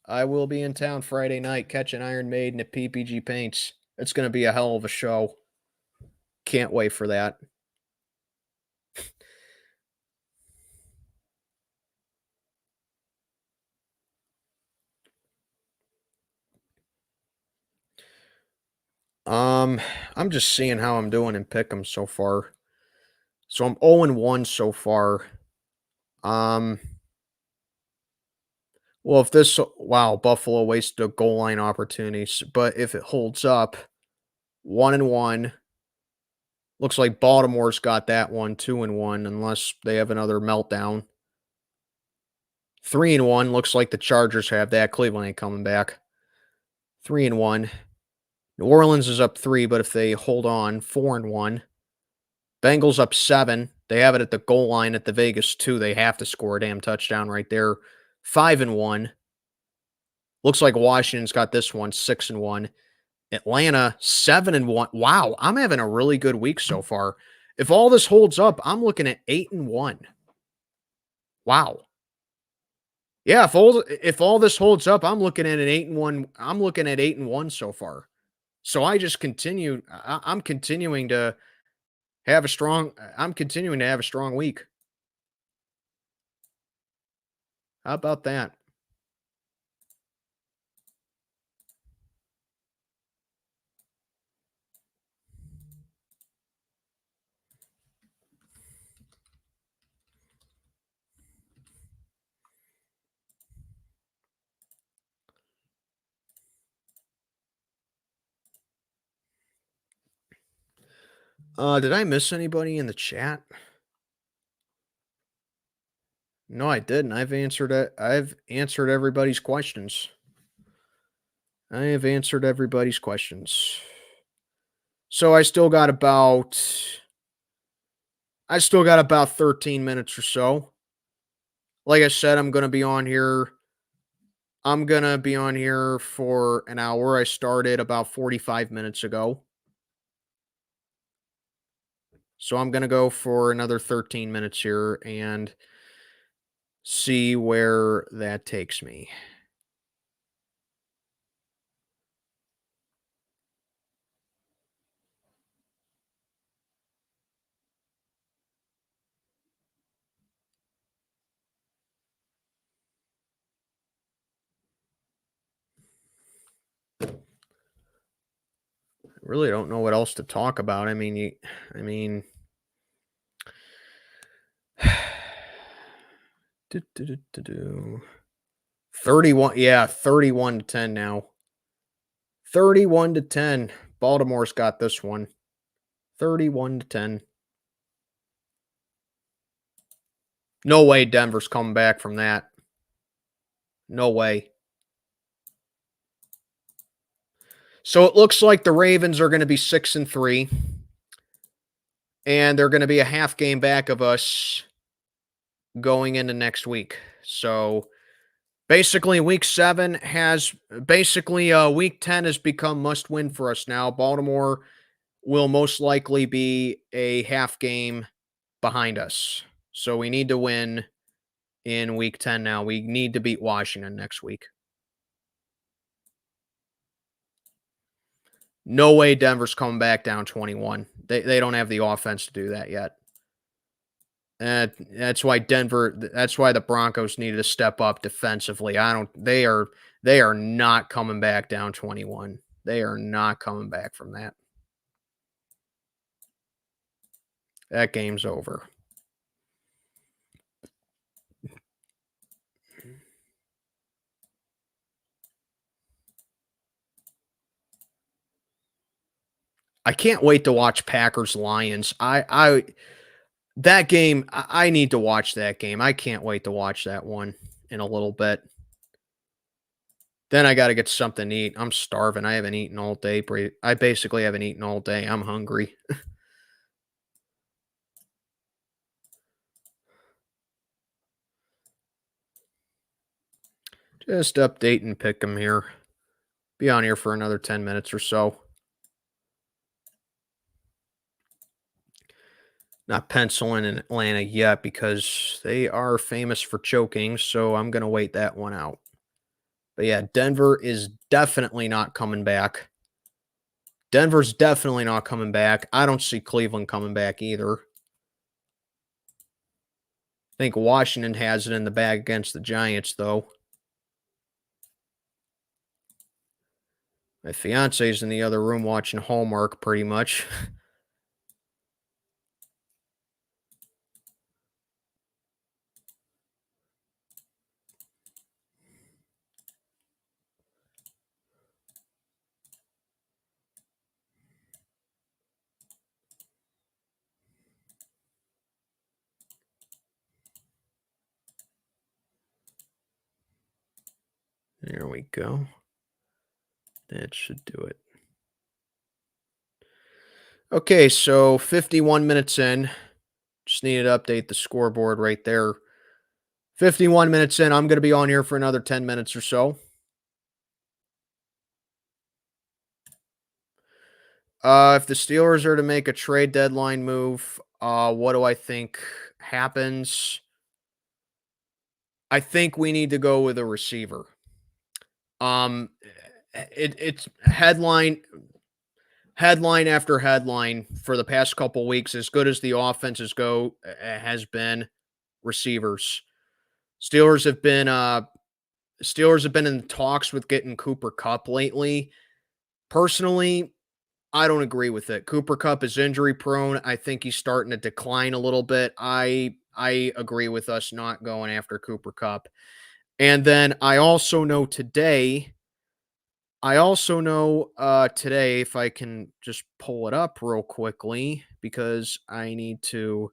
I will be in town Friday night catching Iron Maiden at PPG Paints. It's going to be a hell of a show. Can't wait for that. I'm just seeing how I'm doing in Pick'em so far. So I'm 0-1 so far. Well, if this wow, Buffalo wasted a goal line opportunities, but if it holds up, 1-1. Looks like Baltimore's got that one, 2-1, unless they have another meltdown. 3-1. Looks like the Chargers have that. Cleveland ain't coming back. 3-1. New Orleans is up 3, but if they hold on, 4-1. Bengals up 7. They have it at the goal line at the Vegas 2. They have to score a damn touchdown right there. 5-1. Looks like Washington's got this one, 6-1. Atlanta, 7-1. Wow, I'm having a really good week so far. If all this holds up, I'm looking at 8-1. Wow. Yeah, if all this holds up, I'm looking at an 8-1. I'm looking at 8-1 so far. So I just continue. I'm continuing to have a strong. I'm continuing to have a strong week. How about that? Did I miss anybody in the chat? No, I didn't. I've answered it. I've answered everybody's questions. I have answered everybody's questions. So I still got about 13 minutes or so. Like I said, I'm going to be on here. I'm going to be on here for an hour. I started about 45 minutes ago. So I'm going to go for another 13 minutes here and see where that takes me. I really don't know what else to talk about. I mean, 31, yeah, 31-10 now. 31-10. Baltimore's got this one. 31-10. No way Denver's coming back from that. No way. So it looks like the Ravens are going to be 6-3. And they're going to be a half game back of us going into next week. So basically week 10 has become must win for us now. Baltimore will most likely be a half game behind us. So we need to win in week 10 now. We need to beat Washington next week. No way Denver's coming back down 21. They don't have the offense to do that yet. That's why the Broncos needed to step up defensively. They are not coming back down 21. They are not coming back from that. That game's over. I can't wait to watch Packers Lions. That game, I need to watch that game. I can't wait to watch that one in a little bit. Then I got to get something to eat. I'm starving. I haven't eaten all day. I basically haven't eaten all day. I'm hungry. Just update and pick them here. Be on here for another 10 minutes or so. Not penciling in Atlanta yet because they are famous for choking, so I'm going to wait that one out. But yeah, Denver is definitely not coming back. Denver's definitely not coming back. I don't see Cleveland coming back either. I think Washington has it in the bag against the Giants, though. My fiance's in the other room watching Hallmark pretty much. There we go. That should do it. Okay, so 51 minutes in. Just needed to update the scoreboard right there. 51 minutes in. I'm going to be on here for another 10 minutes or so. If the Steelers are to make a trade deadline move, what do I think happens? I think we need to go with a receiver. It's headline after headline for the past couple weeks. As good as the offenses go, has been receivers. Steelers have been in talks with getting Cooper Kupp lately. Personally, I don't agree with it. Cooper Kupp is injury prone. I think he's starting to decline a little bit. I agree with us not going after Cooper Kupp. And then I also know today, if I can just pull it up real quickly, because I need to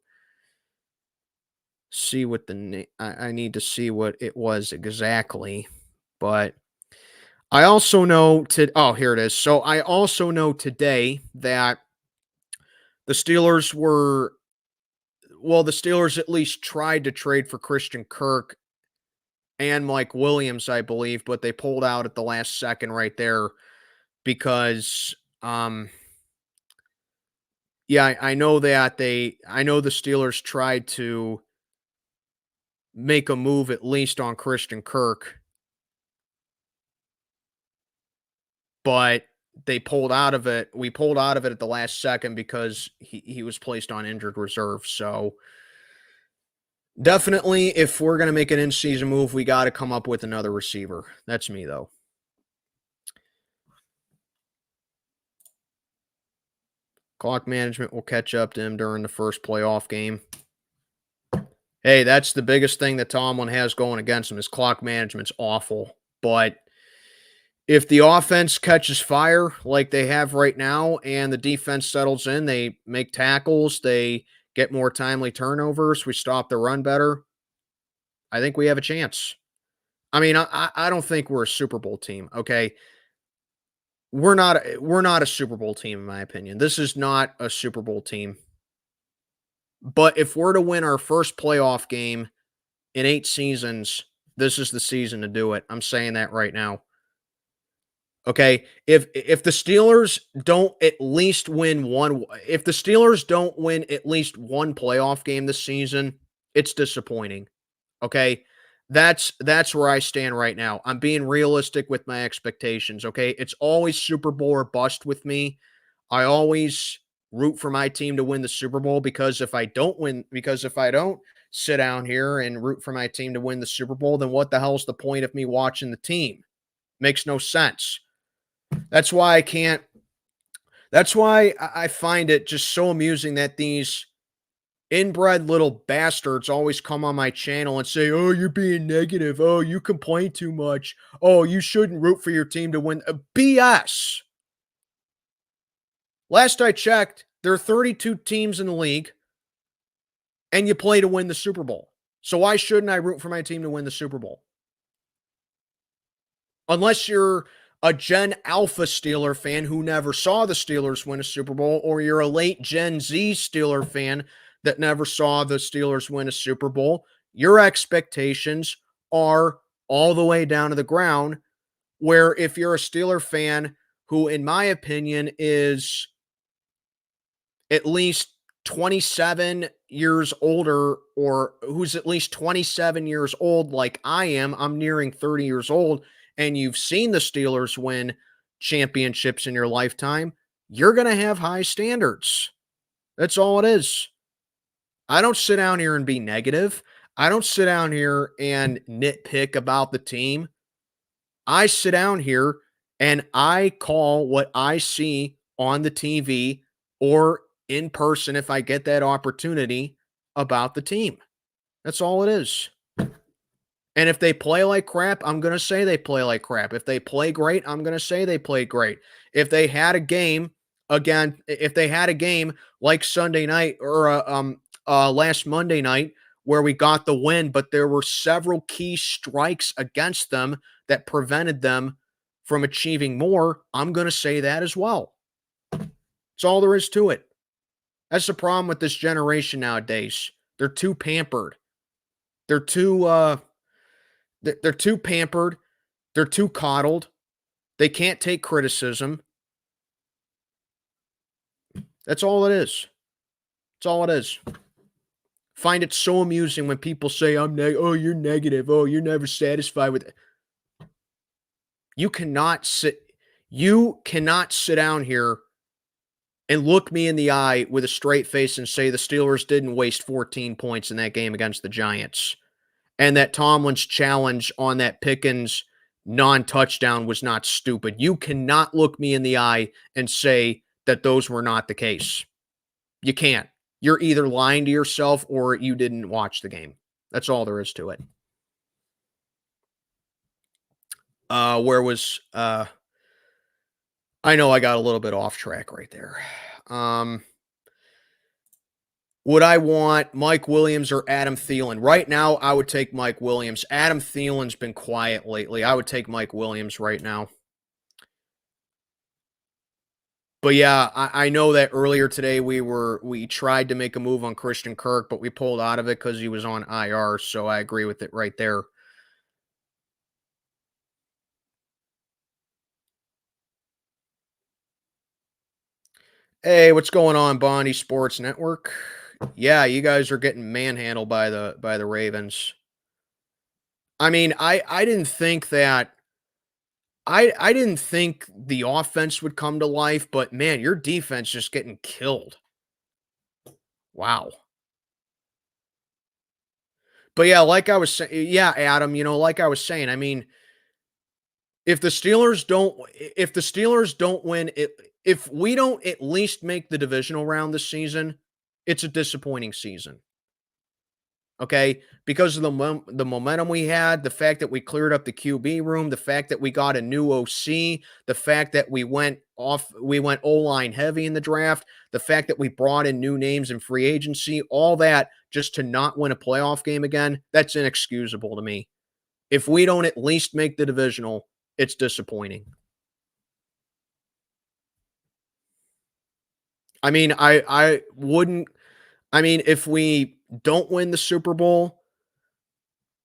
see what I need to see what it was exactly. But I also know here it is. So I also know today that the Steelers at least tried to trade for Christian Kirk and Mike Williams, I believe, but they pulled out at the last second right there because, I know that I know the Steelers tried to make a move at least on Christian Kirk, but they pulled out of it. We pulled out of it at the last second because he was placed on injured reserve. So definitely, if we're going to make an in-season move, we got to come up with another receiver. That's me, though. Clock management will catch up to him during the first playoff game. Hey, that's the biggest thing that Tomlin has going against him. His clock management's awful. But if the offense catches fire like they have right now and the defense settles in, they make tackles, they get more timely turnovers, we stop the run better, I think we have a chance. I mean, I don't think we're a Super Bowl team, okay? We're not a Super Bowl team, in my opinion. This is not a Super Bowl team. But if we're to win our first playoff game in 8 seasons, this is the season to do it. I'm saying that right now. Okay, if the Steelers don't at least win one playoff game this season, it's disappointing. Okay? That's where I stand right now. I'm being realistic with my expectations, okay? It's always Super Bowl or bust with me. I always root for my team to win the Super Bowl because if I don't sit down here and root for my team to win the Super Bowl, then what the hell's the point of me watching the team? Makes no sense. That's why I find it just so amusing that these inbred little bastards always come on my channel and say, "Oh, you're being negative. Oh, you complain too much. Oh, you shouldn't root for your team to win." BS. Last I checked, there are 32 teams in the league, and you play to win the Super Bowl. So why shouldn't I root for my team to win the Super Bowl? Unless you're a Gen Alpha Steeler fan who never saw the Steelers win a Super Bowl, or you're a late Gen Z Steeler fan that never saw the Steelers win a Super Bowl, your expectations are all the way down to the ground, where if you're a Steeler fan who, in my opinion, is at least 27 years older, or who's at least 27 years old like I am, I'm nearing 30 years old, and you've seen the Steelers win championships in your lifetime, you're going to have high standards. That's all it is. I don't sit down here and be negative. I don't sit down here and nitpick about the team. I sit down here and I call what I see on the TV or in person if I get that opportunity about the team. That's all it is. And if they play like crap, I'm going to say they play like crap. If they play great, I'm going to say they play great. If they had a game, again, if they had a game like Sunday night or last Monday night where we got the win, but there were several key strikes against them that prevented them from achieving more, I'm going to say that as well. That's all there is to it. That's the problem with this generation nowadays. They're too pampered. They're too pampered. They're too coddled. They can't take criticism. That's all it is. That's all it is. Find it so amusing when people say, oh, you're negative. Oh, you're never satisfied with it. You cannot sit down here and look me in the eye with a straight face and say the Steelers didn't waste 14 points in that game against the Giants, and that Tomlin's challenge on that Pickens non-touchdown was not stupid. You cannot look me in the eye and say that those were not the case. You can't. You're either lying to yourself or you didn't watch the game. That's all there is to it. I know I got a little bit off track right there. Would I want Mike Williams or Adam Thielen? Right now, I would take Mike Williams. Adam Thielen's been quiet lately. I would take Mike Williams right now. But yeah, I know that earlier today we tried to make a move on Christian Kirk, but we pulled out of it because he was on IR. So I agree with it right there. Hey, what's going on, Bondi Sports Network? Yeah, you guys are getting manhandled by the Ravens. I mean, I didn't think that I didn't think the offense would come to life, but man, your defense just getting killed. Wow. But yeah, like I was saying, yeah, Adam, like I was saying, I mean, if the Steelers don't win it, if we don't at least make the divisional round this season, it's a disappointing season. Okay, because of the momentum we had, the fact that we cleared up the QB room, the fact that we got a new OC, the fact that we went O-line heavy in the draft, the fact that we brought in new names in free agency, all that just to not win a playoff game again, that's inexcusable to me. If we don't at least make the divisional, it's disappointing. I mean, I wouldn't. I mean, if we don't win the Super Bowl,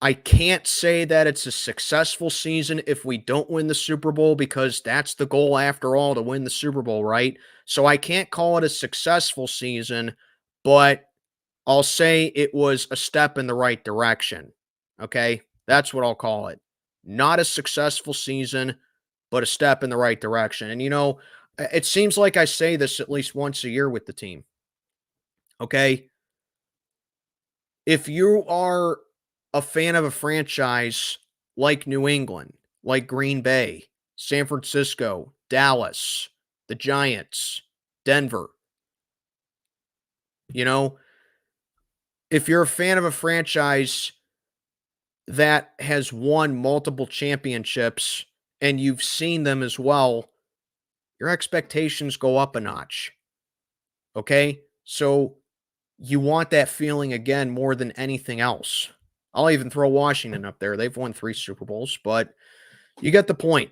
I can't say that it's a successful season if we don't win the Super Bowl, because that's the goal after all, to win the Super Bowl, right? So I can't call it a successful season, but I'll say it was a step in the right direction. Okay? That's what I'll call it. Not a successful season, but a step in the right direction. And it seems like I say this at least once a year with the team. Okay? If you are a fan of a franchise like New England, like Green Bay, San Francisco, Dallas, the Giants, Denver, if you're a fan of a franchise that has won multiple championships and you've seen them as well, your expectations go up a notch. Okay? So you want that feeling again more than anything else. I'll even throw Washington up there. They've won 3 Super Bowls, but you get the point.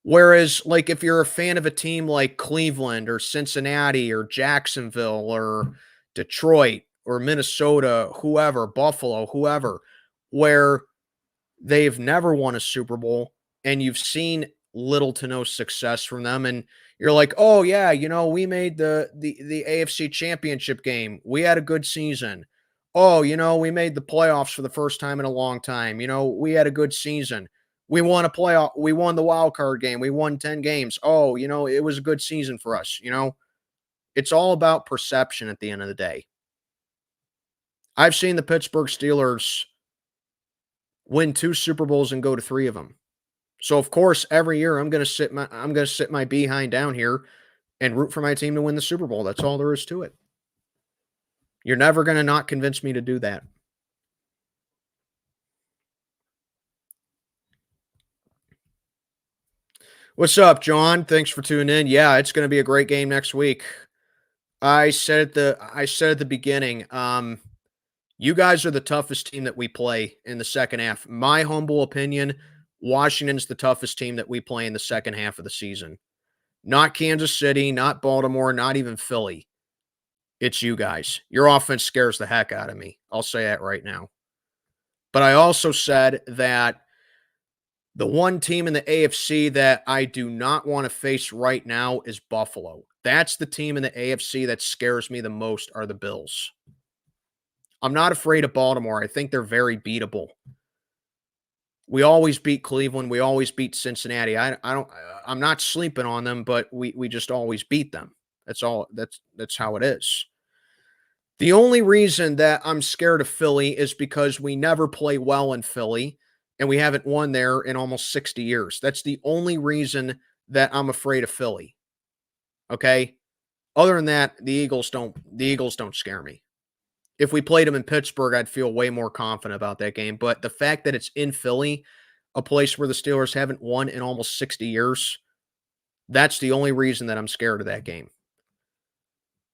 Whereas, like, if you're a fan of a team like Cleveland or Cincinnati or Jacksonville or Detroit or Minnesota, whoever, Buffalo, whoever, where They've never won a Super Bowl, and you've seen little to no success from them. And you're like, oh yeah, we made the AFC Championship game. We had a good season. Oh, we made the playoffs for the first time in a long time. We had a good season. We won a playoff. We won the wild card game. We won 10 games. Oh, it was a good season for us. It's all about perception at the end of the day. I've seen the Pittsburgh Steelers win 2 Super Bowls and go to 3 of them. So of course, every year I'm going to sit my behind down here and root for my team to win the Super Bowl. That's all there is to it. You're never going to not convince me to do that. What's up, John? Thanks for tuning in. Yeah, it's going to be a great game next week. I said at the beginning, you guys are the toughest team that we play in the second half. My humble opinion, Washington's the toughest team that we play in the second half of the season. Not Kansas City, not Baltimore, not even Philly. It's you guys. Your offense scares the heck out of me. I'll say that right now. But I also said that the one team in the AFC that I do not want to face right now is Buffalo. That's the team in the AFC that scares me the most are the Bills. I'm not afraid of Baltimore. I think they're very beatable. We always beat Cleveland. We always beat Cincinnati. I'm not sleeping on them, but we just always beat them. That's all. That's how it is. The only reason that I'm scared of Philly is because we never play well in Philly and we haven't won there in almost 60 years. That's the only reason that I'm afraid of Philly. Okay? Other than that, the Eagles don't scare me. If we played them in Pittsburgh, I'd feel way more confident about that game. But the fact that it's in Philly, a place where the Steelers haven't won in almost 60 years, that's the only reason that I'm scared of that game.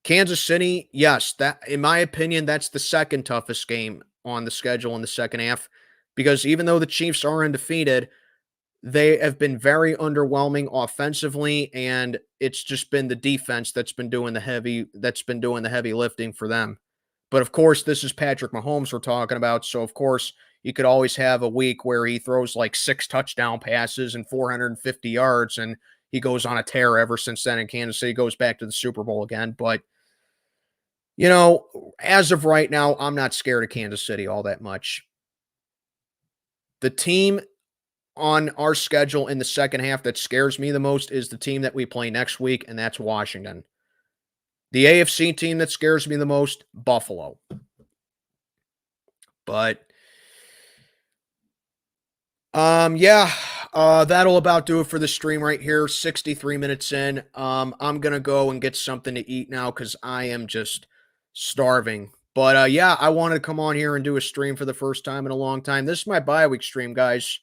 Kansas City, yes, that in my opinion, that's the second toughest game on the schedule in the second half. Because even though the Chiefs are undefeated, they have been very underwhelming offensively, and it's just been the defense that's been doing the heavy lifting for them. But of course, this is Patrick Mahomes we're talking about. So of course, you could always have a week where he throws like 6 touchdown passes and 450 yards, and he goes on a tear ever since then. And Kansas City goes back to the Super Bowl again. But, as of right now, I'm not scared of Kansas City all that much. The team on our schedule in the second half that scares me the most is the team that we play next week, and that's Washington. The AFC team that scares me the most, Buffalo. But, that'll about do it for the stream right here. 63 minutes in. I'm going to go and get something to eat now because I am just starving. But, I wanted to come on here and do a stream for the first time in a long time. This is my bye week stream, guys.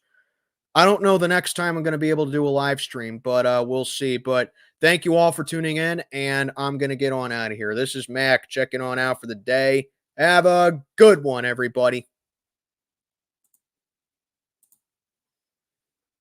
I don't know the next time I'm going to be able to do a live stream, but we'll see. But thank you all for tuning in, and I'm going to get on out of here. This is Mac checking on out for the day. Have a good one, everybody.